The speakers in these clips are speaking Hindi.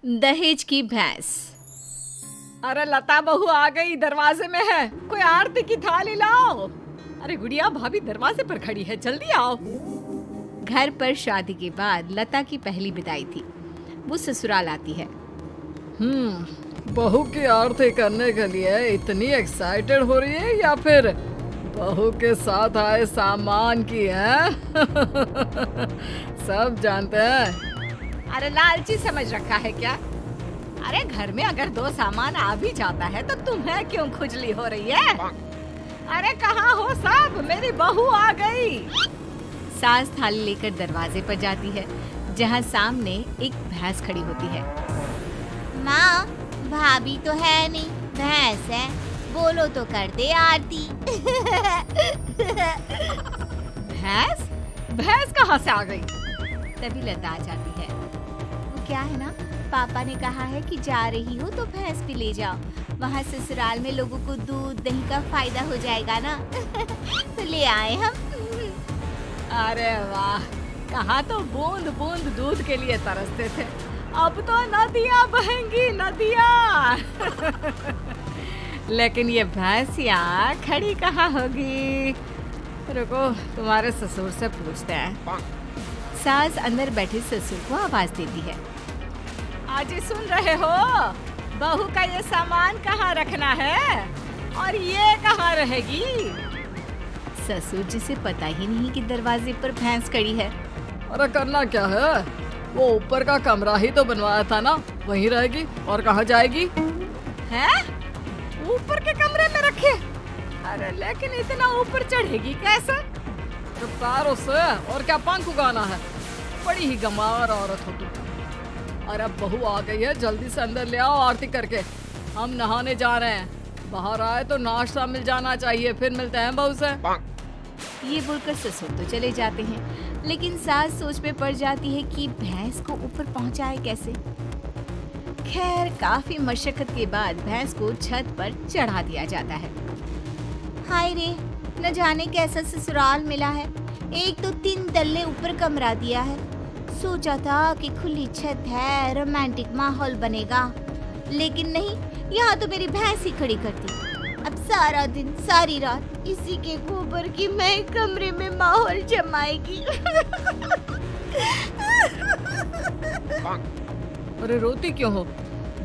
दहेज की भैंस। अरे लता बहू आ गई, दरवाजे में है। कोई आरती की थाली लाओ। अरे गुड़िया भाभी दरवाजे पर खड़ी है, जल्दी आओ। घर पर शादी के बाद लता की पहली विदाई थी। वो ससुराल आती है। बहू की आरती करने के लिए इतनी एक्साइटेड हो रही है या फिर बहू के साथ आए सामान की है? सब जानते हैं। अरे लालची समझ रखा है क्या? अरे घर में अगर दो सामान आ भी जाता है तो तुम्हें क्यों खुजली हो रही है? अरे कहाँ हो सब? मेरी बहू आ गई। सास थाली लेकर दरवाजे पर जाती है, जहाँ सामने एक भैंस खड़ी होती है। माँ, भाभी तो है नहीं, भैंस है। बोलो तो कर दे आरती। भैंस? भैंस कहाँ से आ गई? तभी लता आ जाती है। वो क्या है ना, पापा ने कहा है कि जा रही हो तो भैंस भी ले जाओ, वहाँ ससुराल में लोगों को दूध दही का फायदा हो जाएगा ना। तो ले आए हम। अरे वाह, कहाँ तो बूंद बूंद दूध के लिए तरसते थे, अब तो नदियाँ बहेंगी नदियाँ। लेकिन ये भैंसिया खड़ी कहाँ होगी? रुको, तुम्हारे ससुर से पूछते हैं। सास अंदर बैठे ससुर को आवाज देती है। आज ही सुन रहे हो? बहू का ये सामान कहाँ रखना है और ये कहाँ रहेगी? ससुर जिसे पता ही नहीं कि दरवाजे पर भैंस खड़ी है। अरे करना क्या है, वो ऊपर का कमरा ही तो बनवाया था ना, वहीं रहेगी और कहाँ जाएगी? हैं? ऊपर के कमरे में रखे? अरे लेकिन इतना ऊपर चढ़ेगी कैसे? तो पैरों से, और क्या पंख उगाना है? बड़ी ही गंवार औरत हो तुम। और अब बहू आ गई है, जल्दी से अंदर ले आओ आरती करके, हम नहाने जा रहे हैं। बाहर आए तो नाश्ता मिल जाना चाहिए, फिर मिलते हैं बहू से। ये बोलकर ससुर तो चले जाते हैं, लेकिन सास सोच में पड़ जाती है कि भैंस को ऊपर पहुंचाए कैसे। खैर, काफी मशक्कत के बाद भैंस को छत पर चढ़ा दिया जाता है। हाय रे, न जाने कैसा ससुराल मिला है। एक तो 3 तल्ले ऊपर कमरा दिया है। सोचा था कि खुली छत है, रोमांटिक माहौल बनेगा, लेकिन नहीं, यहाँ तो मेरी भैंस ही खड़ी करती। अब सारा दिन सारी रात इसी के गोबर की मैं कमरे में माहौल जमाएगी। अरे रोती क्यों हो?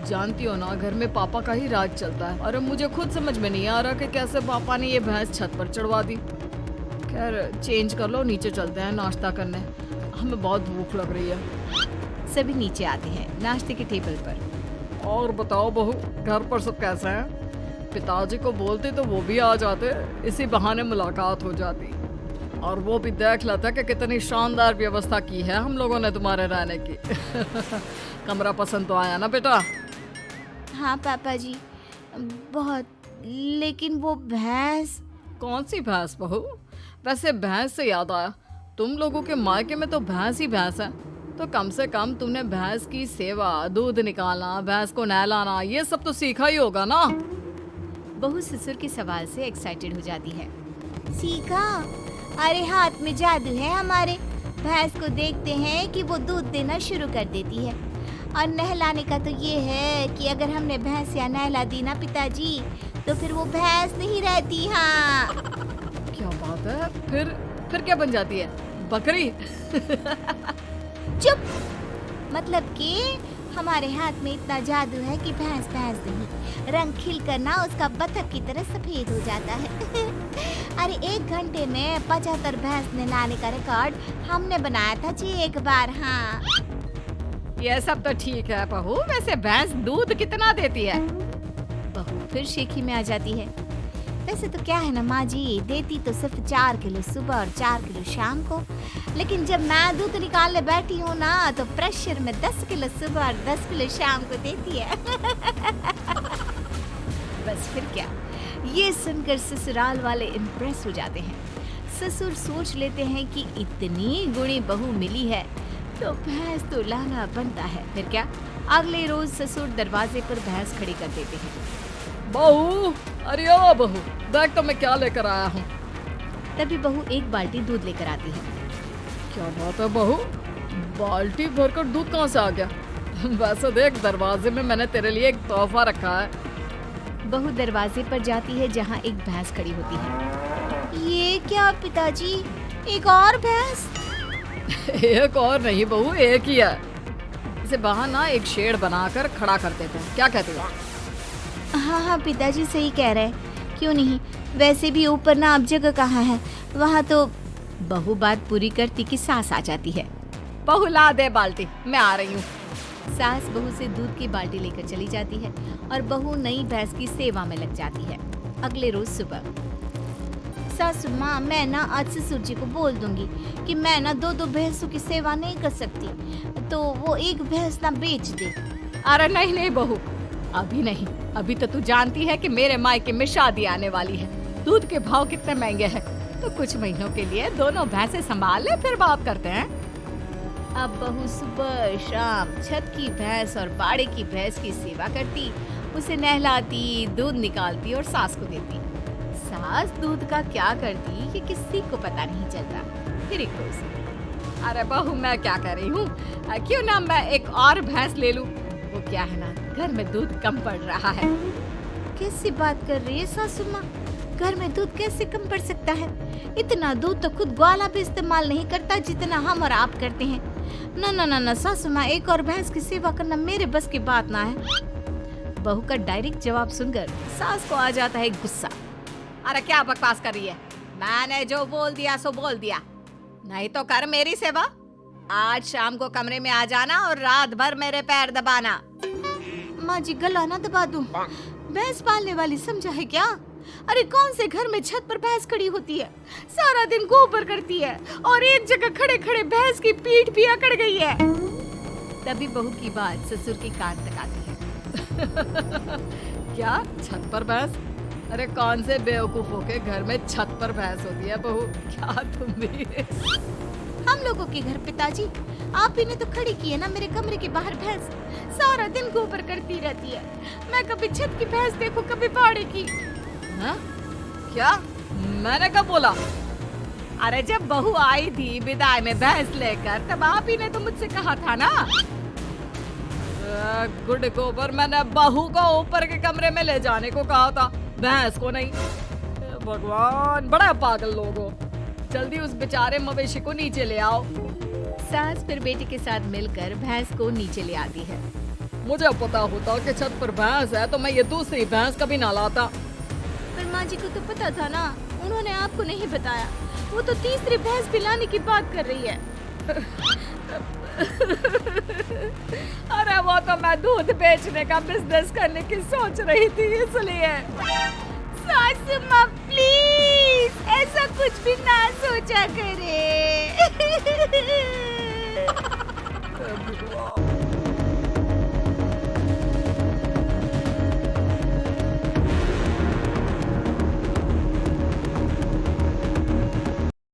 जानती हो ना, घर में पापा का ही राज चलता है। अरे मुझे खुद समझ में नहीं आ रहा कि कैसे पापा ने ये भैंस छत पर चढ़वा दी। खैर चेंज कर लो, नीचे चलते हैं नाश्ता करने, हमें बहुत भूख लग रही है। सभी नीचे आते हैं नाश्ते के टेबल पर। और बताओ बहू, घर पर सब कैसे हैं? पिताजी को बोलते तो वो भी आ जाते, इसी बहाने मुलाकात हो जाती। और वो भी देख लेता कि कितनी शानदार व्यवस्था की है हम लोगों ने तुम्हारे रहने की। कमरा पसंद तो आया ना बेटा? हाँ पापा जी, बहुत। लेकिन वो भैंस। कौन सी भैंस बहू? वैसे भैंस से याद आया, तुम लोगों के मायके में तो भैंस ही भैंस है, तो कम से कम तुमने भैंस की सेवा, दूध निकालना, भैंस को नहलाना, ये सब तो सीखा ही होगा ना? बहू ससुर के सवाल से एक्साइटेड हो जाती है। सीखा? अरे हाथ में जादू है हमारे। भैंस को देखते हैं कि वो दूध देना शुरू कर देती है, और नहलाने का तो ये है कि अगर हमने भैंस या नहला दी ना पिताजी, तो फिर वो भैंस नहीं रहती। हाँ। क्या बात है? फिर क्या बन जाती है? बकरी? चुप। मतलब कि हमारे हाथ में इतना जादू है कि भैंस भैंस नहीं, रंग खिल कर ना उसका बतख की तरह सफेद हो जाता है। अरे 1 घंटे में 75 भैंस नहलाने का रिकॉर्ड हमने बनाया था जी एक बार। हाँ, ये सब तो ठीक है बहू, वैसे भैंस दूध कितना देती है? बहू फिर शेखी में आ जाती है। वैसे तो क्या है ना माँ जी, देती तो सिर्फ 4 किलो सुबह और 4 किलो शाम को, लेकिन जब मैं दूध निकालने बैठी हूँ ना, तो प्रेशर में 10 किलो सुबह और 10 किलो शाम को देती है। बस फिर क्या, ये सुनकर ससुराल वाले इम्प्रेस हो जाते हैं। ससुर सोच लेते हैं कि इतनी गुणी बहू मिली है तो भैंस तो लाना बनता है। फिर क्या, अगले रोज ससुर दरवाजे पर भैंस खड़ी कर देते हैं। बहू, अरे ओ बहू, देख तो मैं क्या लेकर आया हूँ। तभी बहू एक बाल्टी दूध लेकर आती है। क्या बात है बहू, बाल्टी भरकर दूध कहाँ से आ गया? वैसे देख, दरवाजे में मैंने तेरे लिए एक तोहफा रखा है। बहू दरवाजे पर जाती है जहाँ एक भैंस खड़ी होती है। ये क्या पिताजी, एक और भैंस? एक और नहीं बहू, एक ही है। इसे बाहर ना एक शेड बनाकर खड़ा कर देते हैं, क्या कहते हो? हाँ हाँ पिताजी सही कह रहे हैं, क्यों नहीं। वैसे भी ऊपर ना अब जगह कहाँ है, वहाँ तो। बहू बात पूरी करती कि सास आ जाती है। बहू ला दे बाल्टी, मैं आ रही हूँ। सास बहू से दूध की बाल्टी लेकर चली जाती है और बहू नई भैंस की सेवा में लग जाती है। अगले रोज सुबह सासू माँ, मैं ना आज ससुर जी को बोल दूंगी कि मैं ना दो भैंसों की सेवा नहीं कर सकती, तो वो एक भैंस ना बेच दे। अरे नहीं नहीं बहू, अभी नहीं। अभी तो तू जानती है कि मेरे मायके में शादी आने वाली है। दूध के भाव कितने महंगे हैं, तो कुछ महीनों के लिए दोनों भैंसें संभाल ले, फिर बात करते हैं। अब बहू सुबह शाम छत की भैंस और बाड़े की भैंस की सेवा करती, उसे नहलाती, दूध निकालती और सास को देती। सास दूध का क्या करती ये किसी को पता नहीं चलता। फिर एक रोज, अरे बहू, मैं क्या कह रही हूँ, क्यों ना मैं एक और भैंस ले लूं। वो क्या है ना, घर में दूध कम पड़ रहा है। कैसी बात कर रही है सासू माँ, घर में दूध कैसे कम पड़ सकता है? इतना दूध तो खुद ग्वाला भी इस्तेमाल नहीं करता जितना हम और आप करते हैं। ना ना ना ना सासू माँ, एक और भैंस की सेवा करना मेरे बस की बात ना है। बहू का डायरेक्ट जवाब सुनकर सास को आ जाता है गुस्सा। अरे क्या बकवास कर रही है, मैंने जो बोल दिया सो बोल दिया। नहीं तो कर मेरी सेवा। आज शाम को कमरे में आ जाना और रात भर मेरे पैर दबाना। माँ जी, गला ना दबा दूं। भैंस पालने वाली समझा है क्या? अरे कौन से घर में छत पर भैंस खड़ी होती है, सारा दिन गोबर करती है और एक जगह खड़े खड़े भैंस की पीठ भी अकड़ गई है। तभी बहू की बात ससुर के कान तक आती है। क्या छत पर भैंस? अरे कौन से बेवकूफों के घर में छत पर भैंस होती है बहू, क्या तुम भी? हम लोगों के घर पिताजी, आप ही ने तो खड़ी की है ना मेरे कमरे के बाहर भैंस। सारा दिन गोबर करती रहती है। मैं कभी छत की भैंस देखूं, कभी बाड़े की। हाँ? क्या? मैंने कब बोला? अरे जब बहू आई थी विदाई में भैंस लेकर, तब आप ही ने तो मुझसे कहा था ना। गुड गोबर, मैंने बहू को ऊपर के कमरे में ले जाने को कहा था, भैंस को नहीं। भगवान, बड़ा पागल लोग हो। जल्दी उस बेचारे मवेशी को नीचे ले आओ। सास फिर बेटी के साथ मिलकर भैंस को नीचे ले आती है। मुझे पता होता कि छत पर भैंस है तो मैं ये दूसरी भैंस कभी ना लाता। पर माँ जी को तो पता था ना, उन्होंने आपको नहीं बताया। वो तो तीसरी भैंस भी लाने की बात कर रही है। अरे वो तो मैं दूध बेचने का बिजनेस करने की सोच रही थी, इसलिए। सासू माँ प्लीज ऐसा कुछ भी ना सोचा करे।